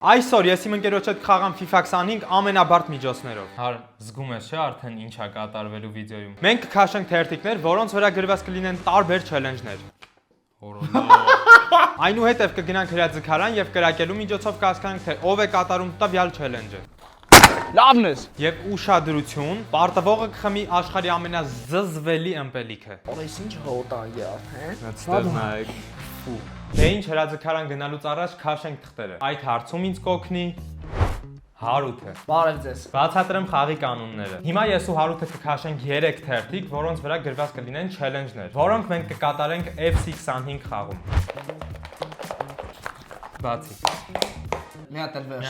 Այսօր ես իմ ընկերոջ հետ կխաղամ FIFA 25 ամենաբարդ միջոցներով։ Հար զգում ես չէ արդեն ինչ է կատարվելու վիդեոյում։ Մենք կքաշենք թերթիկներ, որոնց վրա գրված կլինեն տարբեր չելենջներ։ Այնուհետև կգնանք հրաձգարան եւ կրակելու միջոցով կհասկանանք, թե ով է կատարում տվյալ չելենջը։ Լավն ես։ Եվ ուշադրություն, պարտվողը կխմի աշխարհի ամենազզվելի ըմպելիքը։ Այս ինչ հոտ է արդեն։ Այստեղ նայեք։ Դե ինչ հրաձգարան գնալուց առաջ քաշենք թղթերը։ Այդ հարցում ինձ կօգնի Հարութը։ Բարև ձեզ։ Բացատրեմ խաղի կանոնները։ Հիմա ես ու Հարութը կքաշենք 3 թերթիկ, որոնց վրա գրված կլինեն չելենջներ, որոնք մենք կկատարենք FC 25 խաղում։ Բացի։ Մի հատ էլ վերջ։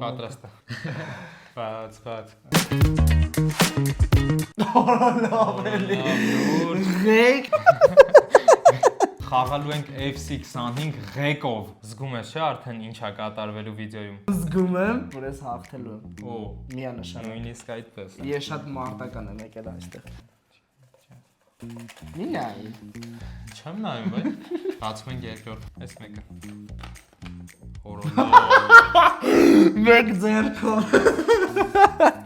Պատրաստ է։ Բաց։ Լավելի։ Ղեկ։ Խաղալու ենք FC 25 ղեկով։ Զգում ես չէ արդեն ինչ է կատարվելու վիդեոյում։ Զգում եմ, որ ես հաղթելու եմ։ Օ, Միանշանակ։ նույնիսկ այդպես։ Ես շատ մարտական եմ եկել այստեղ։ Մի նայ։ Չեմ նայում, բայց բացում ենք երկրորդ, այս մեկը։ Մեկ ձեռքով։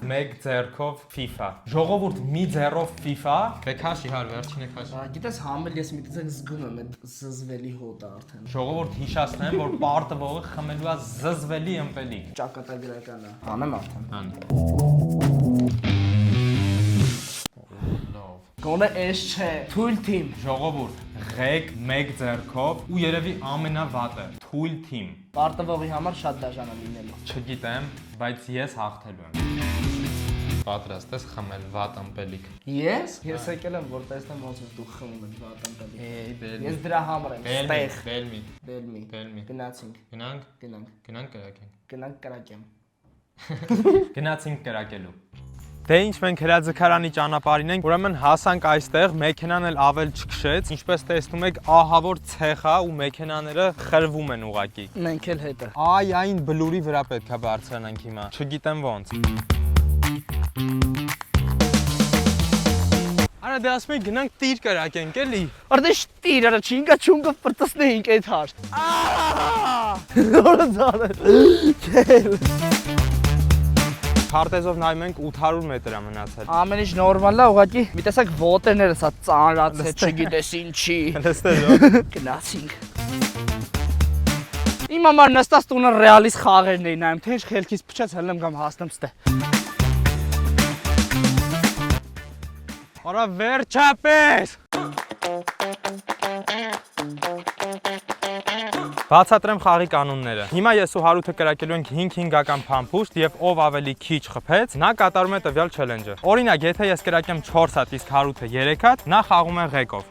Մեկ ձեռքով FIFA։ Ժողովուրդ մի ձեռով FIFA։ Դե քաշի հար վերջինը քաշի։ Գիտես համել ես միտեղ զգում եմ այդ զզվելի հոտը արդեն։ Ժողովուրդ հիշացնեմ, որ պարտվողը խմելու է զզվելի ըմպելիք։ Ճակատագրական է։ Անեմ արդեն։ Գոնե էս չէ, թույլ թիմ։ Ժողովուրդ, ղեկ մեկ ձեռքով ու երևի ամենավատը, թույլ թիմ։ Պարտվողի համար շատ դաժան է լինելու։ Չգիտեմ, բայց ես հաղթելու եմ։ Պատրաստ ես խմել վատ ըմպելիք։ Ես եկել եմ, որ տեսնեմ ոնց է դու խմում ես վատանտալի։ Էй, բերմի։ Ես դրա համար եմ ստեղ։ Բերմի։ Գնացինք։ Գնանք կրակենք։ Գնանք կրակեմ։ Գնացինք կրակելու։ Դե ինչ մենք հրաձգարանի ճանապարհին ենք, ուրեմն հասանք այստեղ, մեքենան էլ ավել չքշեց, ինչպես տեսնում եք, ահավոր ցեխ է ու մեքենաները խրվում են ուղակի։ Մենք էլ հետը։ Այ այն բլուրի վրա պետք է բարձրանանք հիմա։ Չգիտեմ ոնց։ Արա դե ասում եք գնանք տիր կրակենք էլի։ Արդեն շտիր, արա չինկա չունկը պրտսնեինք այդ հարց։ Որը ձարել։ Քարտեզով նայում ենք 800 մետր է մնացել։ Ամեն ինչ նորմալ է, ուղղակի մի տեսակ ոտերները սա ծանրացած, չգիտես ինչի։ Լստել։ Գնացինք։ Իմ համար նստած տունը ռեալիստ խաղերն էին նայում, թե ինչ խելքից փչած հելնեմ կամ հասնեմ ստե։ Արա վերջապես։ Բացատրեմ խաղի կանոնները։ Հիմա ես ու Հարութը կրակելու ենք 5-5-ական փամփուշտ եւ ով ավելի քիչ խփեց, նա կատարում է տվյալ չելենջը։ Օրինակ, եթե ես կրակեմ 4 հատ, իսկ Հարութը 3 հատ, նա խաղում է ղեկով։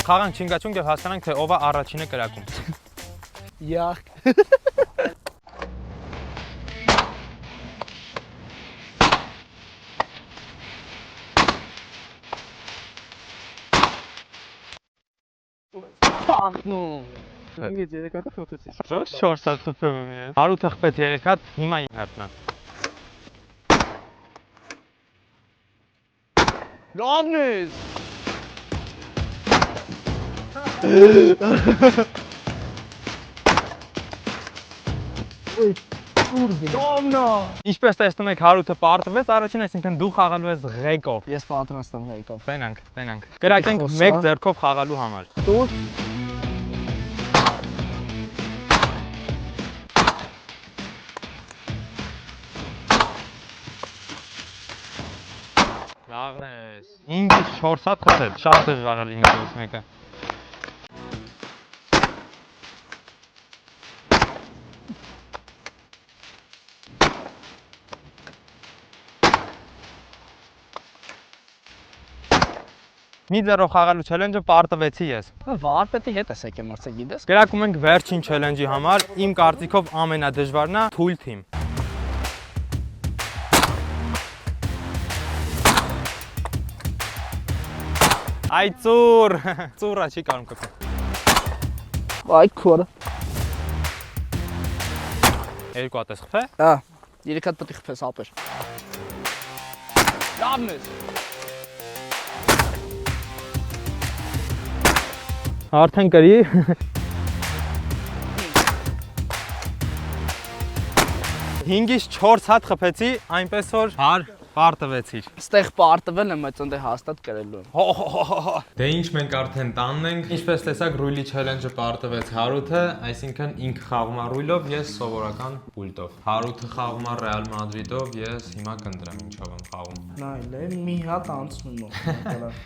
Խաղանք չինգաչունգ եւ հասկանանք, թե ով է առաջինը կրակում։ Յախ։ Շորս հատ խփում եմ ես։ Հարութը խփեց 3 հատ, հիմա իմ հերթն է։ Լավն ես։ Ինչպես տեսնում եք, Հարութը պարտվեց առաջին, այսինքն դու խաղալու ես ղեկով։ Ես պատրաստ եմ ղեկով։ Տենանք։ Կրակենք մեկ ձեռքով խաղալու համար։ Դուր։ Լավն ես։ Ինձ 4 հատ խփել, շատ է եղել ինձ մեկը։ Մի ձեռով խաղալու չելենջը պարտվեցի ես։ Վարպետի հետ ես եկել մրցե գիտես։ Կրակում ենք վերջին չելենջի համար, իմ կարծիքով ամենադժվարն է թույլ թիմ։ Այ ծուր, ծուրա չի կարում կպել։ Այ քորը։ 2 հատ ես խփե։ Հա, 3 հատ պետք է խփես ապեր։ Լավն ես։ Արդեն կրի։ 5-ից 4 հատ խփեցի, այնպես որ հար պարտվեցիր։ Ստեղ պարտվել եմ, բայց ընդ հաստատ կրելու եմ։ Դե ինչ մենք արդեն տանն ենք։ Ինչպես տեսակ, ռուլի չելենջը պարտվեց Հարութը, այսինքն ինքը խաղում է ռուլով, ես սովորական պուլտով։ Հարութը խաղում է Ռեալ Մադրիդով, ես հիմա կընտրեմ ինչով եմ խաղում։ Նայել մի հատ անցնում է։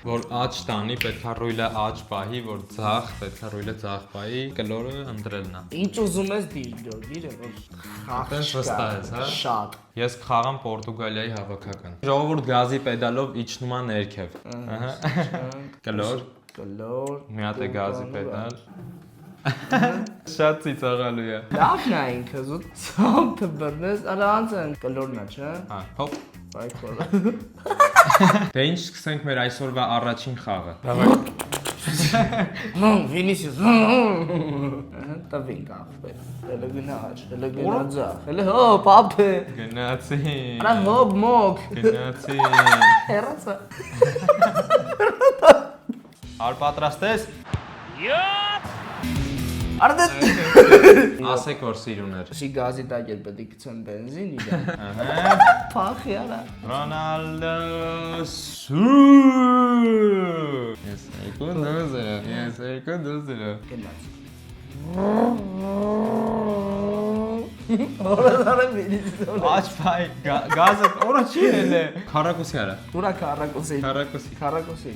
Որ աճ տանի, պետքա ռուլը աճ պահի, որ ձախ, պետքա ռուլը ձախ պահի, կլորը ընտրելն է։ Ինչ ուզում ես դիրը, որ Այդպես վստահ ես, հա։ շատ։ Ես կխաղամ Պորտուգալիայի հավաքական։ Ժողովուրդ գազի պեդալով իջնում է ներքև։ Ահա։ Կլոր։ Մի հատ է գազի պեդալ։ Շատ ծիծաղալու է։ Լավն է ինքը, զուտ ցոմ թբրնես, արանց են կլորնա, չէ։ Հա, հոպ։ Բայկոլ։ Դե ինչ սկսենք մեր այսօրվա առաջին խաղը։ Վինիսիուս։ Տվին կախվել։ Հələ գնաց, հələ գնացա։ Հələ հոպ, ապե։ Գնացի։ Արա հոպ, մոկ։ Գնացի։ Հերացա։ Ար պատրաստ ես։ Արդե։ Ասեք որ սիրուներ։ Շի գազի տակ էլ պետք է գցեմ բենզին իրան։ Ահա։ Փախի արա։ Ռոնալդո սու։ Ես երկու դուզերը։ Գնաց։ Օրը Վինիսիուս։ Աչ բայ գազը օրը չի ելե։ Քարակուսի արա։ Ուրա քարակոսի։ Քարակուսի։ Քարակոսի։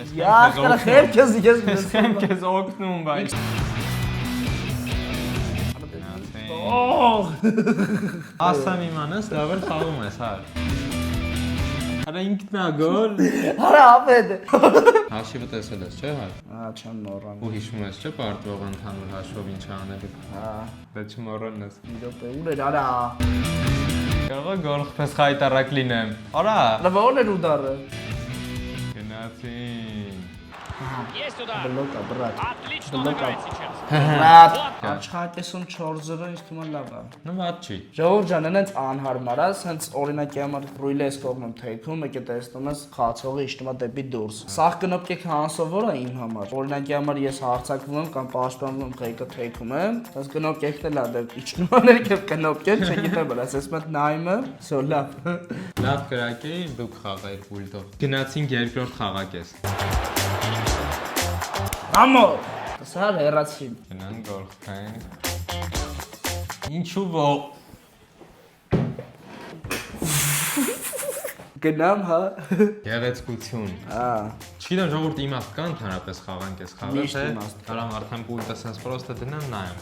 Ես Յա, խելքես ես քեմ քեզ օգնում բայց։ Օհ։ Ասամ իմանաս, լավ էլ խաղում ես, հա։ Արա ինքն է գոլ։ Արա ապետ։ Հաշիվը տեսել ես, չէ՞, հա։ Ա, չեմ նորան։ Ու հիշում ես, չէ՞, պարտվող ընդհանուր հաշվով ինչ անելու։ Հա, Դե չմոռանաս։ իրոպե ուր էր արա։ Կարող է գոլ խփես խայտարակ լինեմ։ Արա։ Լավոն էր ուդարը։ Գնացին։ Есть удар. Բլոկա, բրատ։ Отлично он играет сейчас. Բրատ։ Աչքայտեսում 4-0 ինձ թվում է լավ է։ Ну ված չի։ Ժողովուրդ ջան, այնց անհարմար է, հենց օրինակի համար ռուլը ես կողմում թեքում, եկե տեսնում ես խաղացողը իջնում է դեպի դուրս։ Սաղ կնոպկեք հանսովոր է իմ համար։ Օրինակի համար ես հարցակվում եմ կամ պաշտպանվում ղեկը թեքում եմ, բայց կնոպկեքն էլ է դեպ իջնում է ներքև կնոպկեն, չգիտեմ բրաս, ես մոտ նայում եմ, всё լավ։ Լավ կրակի, դուք խաղայր պուլտով։ Գնացինք երկրորդ խաղակես։ Ամո։ Սար հերացին։ Գնան գոլ խփենք։ Ինչու ո։ Գնամ, հա։ Գեղեցկություն։ Ա, Չգիտեմ ժողովուրդ իմաստ կա ընդհանրապես խաղանք ես խաղը, Միշտ թե իմաստ կա։ կարամ արդեն պուլտը sense պրոստը դնեմ նայեմ։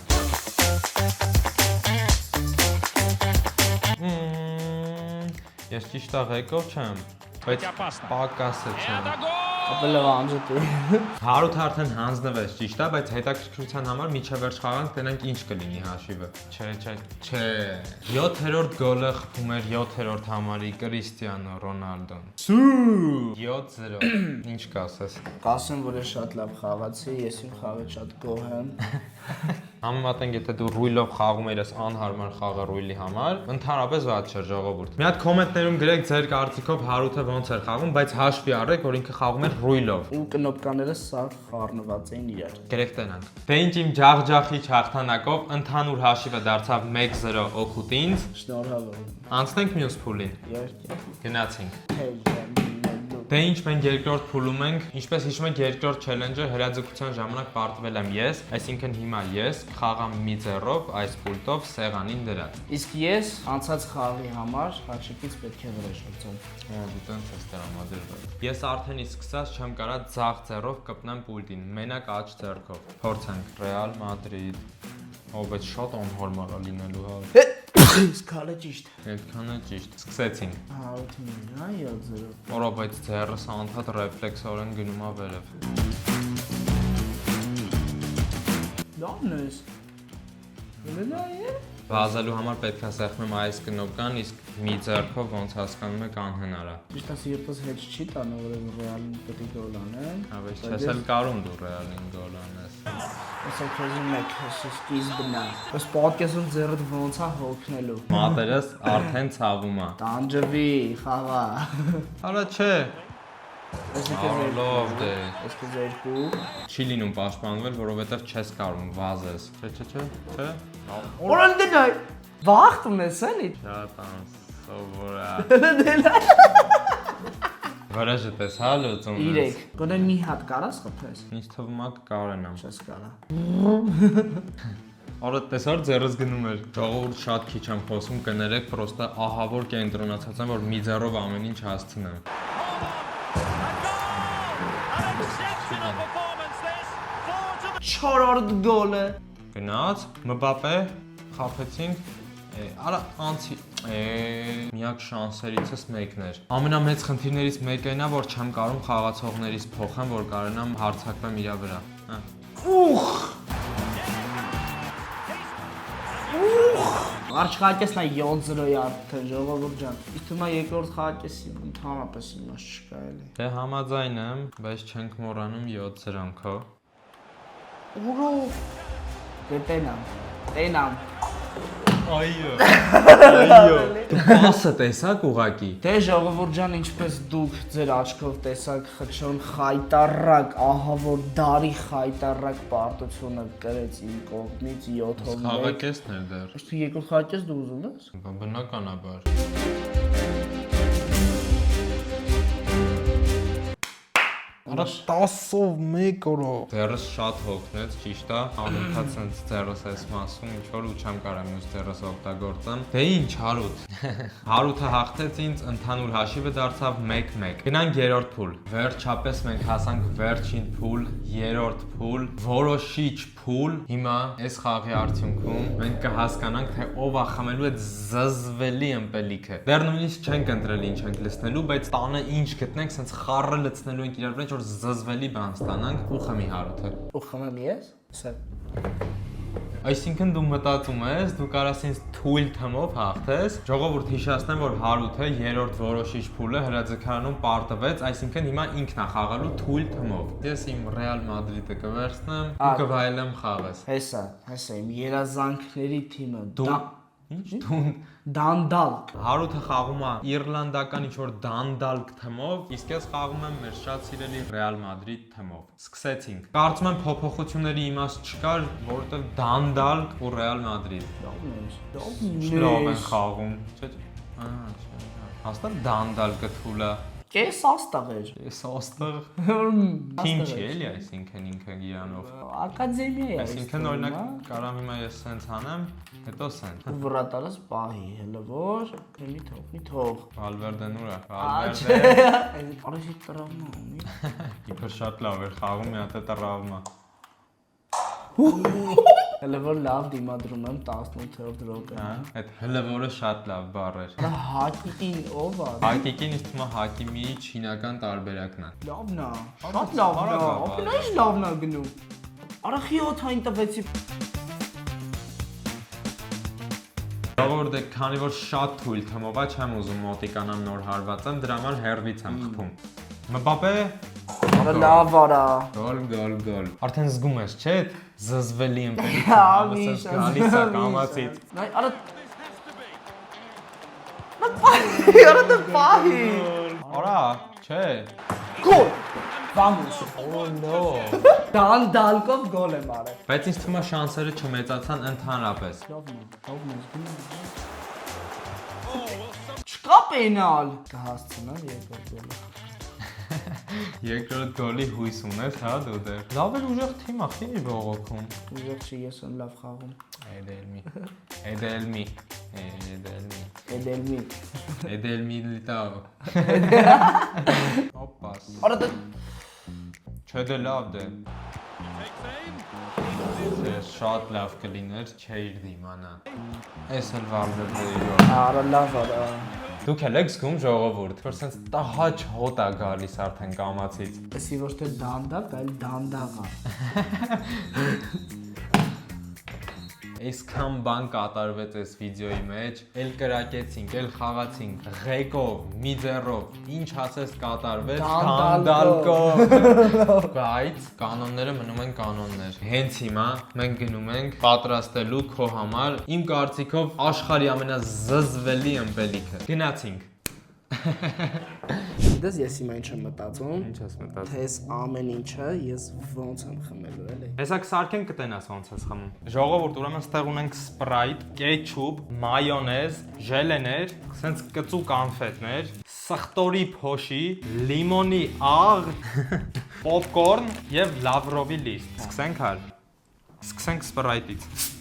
Ես ճիշտ է ղեկով չեմ, բայց պակասը չեմ։ Это гол! ապելը անջտի։ Հարութը արդեն հանձնվեց, ճիշտ է, բայց հետաքրքրության համար միջև վերջ խաղանք տենանք ինչ կլինի հաշիվը։ Չէ։ 7-րդ գոլը խփում էր 7-րդ համարի Կրիստիանո Ռոնալդոն։ Սու 7-0։ Ինչ կասես։ Կասեմ, որ ես շատ լավ խաղացի, ես իմ խաղը շատ գոհ եմ։ Համեմատենք, եթե դու ռուլով խաղում ես անհարմար խաղը ռուլի համար, ընդհանրապես ված չէ ժողովուրդ։ Մի հատ կոմենտներում գրեք ձեր կարծիքով Հարութը ոնց էր խաղում, բայց հաշվի առեք, որ ինքը խաղում էր ռուլով։ Ու կնոպկաները սաղ խառնված էին իրար։ Գրեք տենանք։ Դե ինչ իմ ջախջախի հաղթանակով ընդհանուր հաշիվը դարձավ 1-0 օգուտ ինձ։ Շնորհավոր։ Անցնենք մյուս փուլին։ Երկե։ Գնացինք։ Դե ինչ մենք երկրորդ փուլում ենք, ինչպես հիշում եք երկրորդ չելենջը հրաձգության ժամանակ պարտվել եմ ես, այսինքն հիմա ես խաղամ մի ձեռով այս պուլտով սեղանին դրած։ Իսկ ես անցած խաղի համար հաճիկից պետք է վրեժվեցեմ։ Դու տենց ես տրամադրվել։ Ես արդեն իսկ սկսած չեմ կարա ձախ ձեռով կպնեմ պուլտին, մենակ աջ ձեռքով։ Փորձենք Ռեալ Մադրիդ։ Ո բայց շատ անհարմար է լինելու հա։ Իսկ հալը ճիշտ։ Այդքան է ճիշտ։ Սկսեցինք։ Հա, 7-0։ Որա բայց ձեռս անդադ ռեֆլեքսորեն գնում է վերև։ Լավն ես։ Ելնա է։ Վազելու համար պետք է սեղմեմ այս կնոպկան, իսկ մի ձեռքով ոնց հասկանում եք անհնար է։ Ճիշտ է, սիրտս հետ չի տանը, որ ռեալին պետք է գոլ անեն։ Հավես չես էլ կարում դու ռեալին գոլ անես։ Ոսա քեզի մեկ սկիզբն է։ Բայց պոդքասթում ձեռդ ոնց է հոգնելու։ Մատերս արդեն ցավում է։ Տանջվի, խաղա։ Հələ չէ։ Լավ դե։ Այսպես երկու։ Չի լինում պաշտպանվել, որովհետև չես կարող վազես։ Չէ։ Որոն դնայ։ Վախտում ես էլի։ Շատ անսովորա։ Վրաժը տես հա լուծում ես։ 3։ Գոնե մի հատ կարաս խփես։ Ինչ թվում է կարենամ։ Չես կարա։ Արա տեսար ձեռս գնում էր։ Ժողովուրդ շատ քիչ եմ խոսում, կներեք, պրոստը ահավոր կենտրոնացած եմ, որ մի ձեռով ամեն ինչ հասցնեմ։ Չորրորդ գոլը։ Գնաց, Մբապե, խափեցինք, արա անցի, միակ շանսերիցս մեկն էր։ Ամենամեծ խնդիրներից մեկը նա, որ չեմ կարող խաղացողներից փոխեմ, որ կարողանամ հարձակվեմ իրա վրա։ Ուխ։ Առաջ խաղակեսն է 7-0-ի արդեն, ժողովուրդ ջան։ Իսկ թվում է երկրորդ խաղակեսի ընդհանրապես իմաստ չկա էլի։ Դե համաձայն եմ, բայց չենք մոռանում 7 զրանքո։ Ուրո։ Դե տենամ։ Այո։ Դու պասը տեսակ ուղակի։ Դե ժողովուրդ ջան, ինչպես դուք ձեր աչքով տեսաք խչոն խայտարակ, ահա որ դարի խայտարակ պարտությունը կրեց իմ կողմից 7-ով 1։ Խաղակեսն էր դեռ։ Իսկ դու երկրորդ խաղակես դու ուզում ես։ Բնականաբար։ Արա 10-ով 1 օրով։ Ձեռս շատ հոգնեց, ճիշտ է։ Անընդհատ sense ձեռս էս մասում, ինչ որ ու չեմ կարող մյուս ձեռս օգտագործեմ։ Դե ինչ, Հարութ։ Հարութը հաղթեց ինձ, ընդհանուր հաշիվը դարձավ 1-1։ Գնանք երրորդ փուլ։ Վերջապես մենք հասանք վերջին փուլ, երրորդ փուլ, որոշիչ փուլ։ Հիմա այս խաղի արդյունքում մենք կհասկանանք, թե ով է խմելու այդ զզվելի ըմպելիքը։ Դեռ նույնիսկ չենք ընտրել ինչ ենք լցնելու, բայց տանը ինչ գտնենք, sense խառը լցնելու ենք իրար վրա, որ զզվելի բան ստանանք ու խմի Հարութը։ Ու խմեմ ես։ Սա։ Այսինքն դու մտածում ես, դու կարաս ինձ թույլ թմով հաղթես։ Ժողովուրդ հիշեցնեմ, որ Հարութը երրորդ որոշիչ փուլը հրաձգարանում պարտվեց, այսինքն հիմա ինքն է խաղալու թույլ թմով։ Ես իմ Ռեալ Մադրիդը կվերցնեմ ու կվայելեմ խաղս։ Հեսա իմ երազանքների թիմը։ Դու ինչ դու Դանդալկ։ Հարութը խաղում է իռլանդական ինչ-որ դանդալկ թմով, իսկ ես խաղում եմ մեր շատ սիրելի Ռեալ Մադրիդ թմով։ Սկսեցինք։ Կարծում եմ փոփոխությունների իմաստ չկար, որովհետև դանդալկ ու Ռեալ Մադրիդ։ Լավ են խաղում։ Չէ։ Հաստատ դանդալկը թուլա։ Կես աստղ էր։ Ես ոստեղ թիմ չի էլի, այսինքն ինքը գիրանով։ Ակադեմիա է։ Այսինքն օրինակ կարամ հիմա ես սենց անեմ, հետո սենց։ Վրատարս պահի, հələ որ մի թող։ Վալվերդեն ուր է։ Վալվերդե։ Արի տրավմա ունի։ Իբր շատ լավ էր խաղում, մի հատ է տրավմա։ Հələ որ լավ դիմադրում եմ 18-րդ րոպե։ Այդ հələ որը շատ լավ բառ էր։ Հակիկին ով է։ Հակիկին ինձ թվում է Հակիմի չինական տարբերակն է։ Լավն է։ Շատ լավն է։ Ապենայից լավն է գնում։ Արախի օթային տվեցի։ Ժողովուրդ, քանի որ շատ թույլ թմով է, չեմ ուզում մոտիկանամ նոր հարվածեմ, դրա համար հերվից եմ խփում։ Մբապե։ Արա լավ արա։ Գոլ։ Արդեն զգում ես, չէ՞, զզվելի ըմպելիքը Գալիս է կամացից։ Արա Արա դե պահի։ Արա, չէ։ Գոլ։ Vamos։ Oh no։ Դանդալկով գոլ եմ արել։ Բայց ինձ թվում է շանսերը չմեծացան ընդհանրապես։ Լավն է։ Չկա պենալ։ Կհասցնեմ երկրորդ գոլը։ Երկրորդ գոլի հույս ունես, հա դու դեռ։ Լավ էլ ուժեղ թիմ է, խի բողոքում։ Ուժեղ չի, ես եմ լավ խաղում։ Էդելմի լիտավ։ Օպաս։ Արա դե Չէ դե լավ դե։ Ես շատ լավ կլիներ, չէիր դիմանա։ Էս էլ Վալվերդեի։ Արա լավ արա։ Դուք էլ եք զգում ժողովուրդ, որ sense տահաճ հոտ է գալիս արդեն կամացից։ Էսի ոչ թե դանդակ, այլ դանդաղ է։ Այսքան բան կատարվեց այս վիդեոյի մեջ, էլ կրակեցինք, էլ խաղացինք, ղեկով, մի ձեռով, ինչ ասես կատարվեց, դանդալկով։ Բայց կանոնները մնում են կանոններ։ Հենց հիմա մենք գնում ենք պատրաստելու քո համար իմ կարծիքով աշխարհի ամենազզվելի ըմպելիքը։ Գնացինք։ Գիտես ես հիմա ինչ եմ մտածում։ Ինչ ես մտածում։ Թե այս ամեն ինչը ես ոնց եմ խմելու էլի։ Հեսա կսարքեն կտենաս ոնց ես խմում։ Ժողովուրդ, ուրեմն ստեղ ունենք Sprite, կետչուպ, մայոնեզ, ժելեներ, սենց կծու կանֆետներ, սխտորի փոշի, լիմոնի աղ, պոպկորն եւ լավրովի լիստ։ Սկսենք հալ։ Սկսենք Sprite-ից։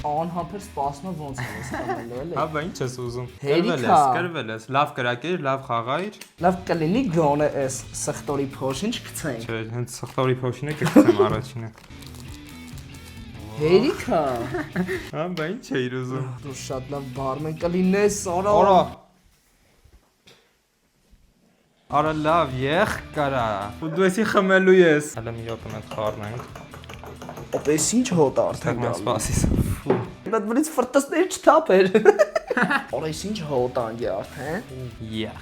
Անհամբեր սպասում եմ ոնց եմ ես խմելու էլի։ Հա, բա ինչ ես ուզում։ Հերիքա։ Կրվել ես, լավ կրակիր, լավ խաղայր։ Լավ կլինի գոնե այս սխտորի փոշին չգցենք։ Չէ, հենց սխտորի փոշին է կգցեմ առաջինը։ Հերիքա։ Հա, բա ինչ էիր ուզում։ Դու շատ լավ բարմեն կլինես, արա։ Արա։ Արա լավ, եղ կարա։ Ու դու էսի խմելու ես։ Հələ մի րոպե մեկ խառնենք։ Ապես ինչ հոտ արդեն Թեգ սպասիս։ Բայց բնից ֆրտասներ չթափեր։ Օրես ինչ հոտ անգի արդեն։ Եղ։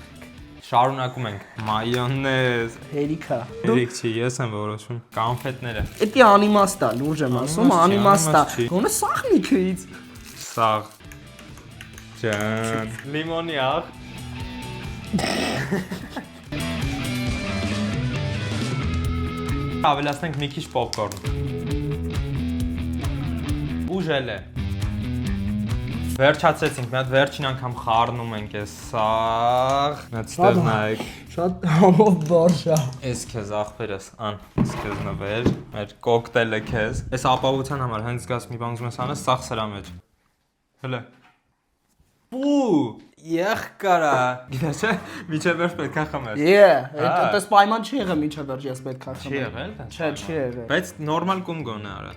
Շարունակում ենք։ Մայոնեզ։ Հերիքա։ Երեք չի, ես եմ որոշում։ Կանֆետները։ Էդի անիմաստ է, լուրջ եմ ասում, անիմաստ է։ Գոնե սաղ միքից։ Սաղ։ Ջան։ Լիմոնի աղ։ Ավելացնենք մի քիչ պոպկորն։ Ու ժելե։ Վերջացեցինք, մի հատ վերջին անգամ խառնում ենք այս սաղ։ Մեծ ստեղ նայեք։ Շատ համով բարշ է։ Էս քեզ ախպերս, ան, էս քեզ նվեր, մեր կոկտեյլը քեզ։ Էս ապահովության համար հենց զգաս մի բան ուզում ես անես, սաղ սրա մեջ։ Հələ։ Ու, եղ կարա։ Գիտես չէ, միջև վերջ պետք է խմես։ Այդպես պայման չի եղել միջև վերջ ես պետք է Չի եղել, դա։ Չէ, չի եղել։ Բայց նորմալ կում գոնե արա։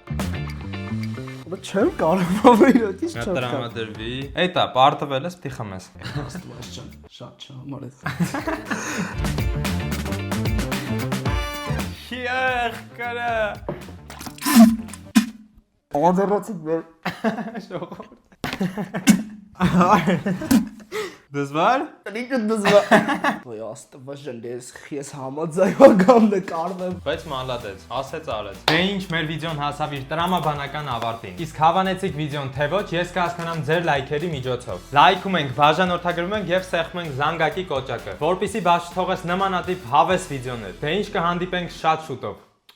Բայց չեմ կարող ավելին ինչ Նա տրամադրվի։ Էտա, պարտվել ես, պիտի խմես։ Աստված ջան, շատ չհամարես։ Եղ կարա։ Անդերացիք մեր Դզվար։ Ինքը դզվա։ Ոյ աստված ջան, ես համաձայնական նկարվում։ Բայց մալադեց, ասեց արեց։ Դե ինչ, մեր վիդեոն հասավ իր տրամաբանական ավարտին։ Իսկ հավանեցիք վիդեոն թե ոչ, ես կհասկանամ ձեր լայքերի միջոցով։ Լայքում ենք, բաժանորդագրում ենք եւ սեղմում ենք զանգակի կոճակը, որպեսզի բաց չթողես նմանատիպ հավես վիդեոներ։ Դե ինչ կհանդիպենք շատ շուտով։